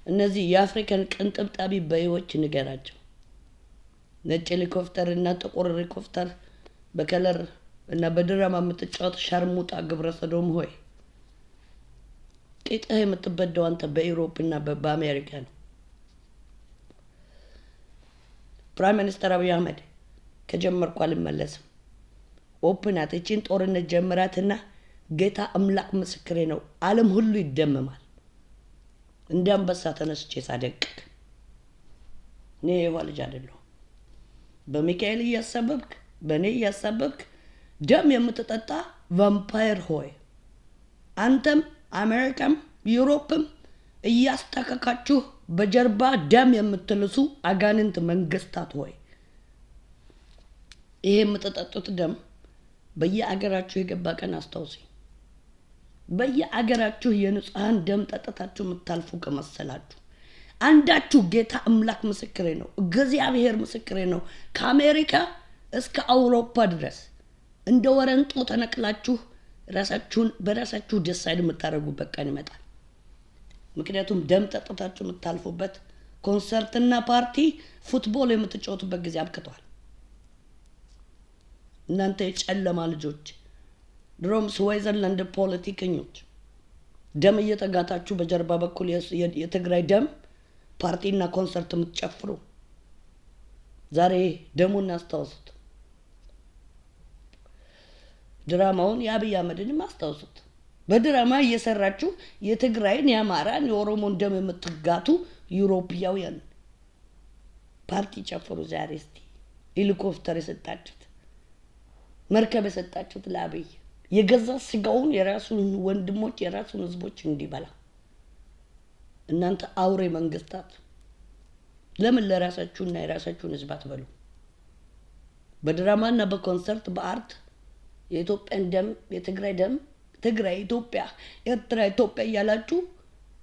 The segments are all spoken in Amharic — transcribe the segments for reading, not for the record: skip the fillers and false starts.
እነዚህ የአፍሪካን ቅንጥብጣቢ በይዎች ንገራቸው። ነጭ ሄሊኮፕተር እና ጥቁር ሄሊኮፕተር በከለር እና በድራማ የምትጫወት ሻርሙጣ ግብረ ሰዶም ሆይ ቂጥህ የምትበደው አንተ በኢሮፕ እና በአሜሪካ ነው። ፕራይም ሚኒስተር አብይ አህመድ ከጀመርኩ አልመለስም። ኦፕናት እቺን ጦርነት ጀምራትና ጌታ አምላክ ምስክሬ ነው ዓለም ሁሉ ይደመማል። እንደ አንበሳ ተነስቼ ሳደቅቅ እኔ የዋ ልጅ አይደለሁ። በሚካኤል እያሳበብክ በእኔ እያሳበብክ ደም የምትጠጣ ቫምፓየር ሆይ አንተም አሜሪካም ዩሮፕም እያስተካካችሁ በጀርባ ደም የምትልሱ አጋንንት መንግስታት ሆይ ይሄ የምትጠጡት ደም በየአገራችሁ የገባ ቀን አስታውሲ። በየአገራችሁ የንጹሃን ደም ጠጥታችሁ የምታልፉ ከመሰላችሁ አንዳችሁ ጌታ አምላክ ምስክሬ ነው፣ እግዚአብሔር ምስክሬ ነው፣ ከአሜሪካ እስከ አውሮፓ ድረስ እንደ ወረንጦ ተነቅላችሁ ራሳችሁን በራሳችሁ ዲሳይድ የምታደርጉበት ቀን ይመጣል። ምክንያቱም ደም ጠጥታችሁ የምታልፉበት ኮንሰርትና ፓርቲ ፉትቦል የምትጫወቱበት ጊዜ አብቅቷል። እናንተ የጨለማ ልጆች ድሮም ስዊዘርላንድ ፖለቲከኞች ደም እየተጋታችሁ በጀርባ በኩል የትግራይ ደም ፓርቲና ኮንሰርት የምትጨፍሩ ዛሬ ደሙን አስታውሱት። ድራማውን የአብይ አህመድንም አስታውሱት። በድራማ እየሰራችሁ የትግራይን የአማራን የኦሮሞን ደም የምትጋቱ ዩሮፒያውያን ፓርቲ ጨፍሩ። ዛሬ እስቲ ሄሊኮፕተር የሰጣችሁት መርከብ የሰጣችሁት ለአብይ የገዛ ስጋውን የራሱን ወንድሞች የራሱን ህዝቦች እንዲበላ እናንተ አውሬ መንግስታት ለምን ለራሳችሁና የራሳችሁን ህዝብ አትበሉ? በድራማና በኮንሰርት በአርት የኢትዮጵያን ደም የትግራይ ደም ትግራይ ኢትዮጵያ ኤርትራ ኢትዮጵያ እያላችሁ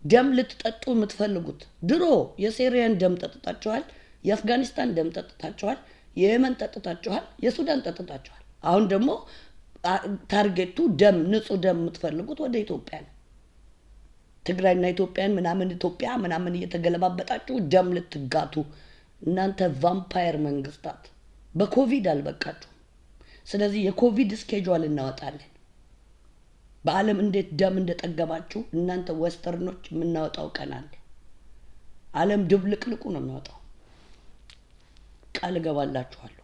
ደም ልትጠጡ የምትፈልጉት ድሮ የሲሪያን ደም ጠጥታችኋል፣ የአፍጋኒስታን ደም ጠጥታችኋል፣ የየመን ጠጥታችኋል፣ የሱዳን ጠጥታችኋል። አሁን ደግሞ ታርጌቱ ደም ንጹህ ደም የምትፈልጉት ወደ ኢትዮጵያ ነው። ትግራይና ኢትዮጵያን ምናምን ኢትዮጵያ ምናምን እየተገለባበጣችሁ ደም ልትጋቱ እናንተ ቫምፓየር መንግስታት በኮቪድ አልበቃችሁ። ስለዚህ የኮቪድ ስኬጁል እናወጣለን። በዓለም እንዴት ደም እንደጠገባችሁ እናንተ ዌስተርኖች የምናወጣው ቀን አለ። ዓለም ድብልቅልቁ ነው የሚወጣው። ቃል እገባላችኋለሁ።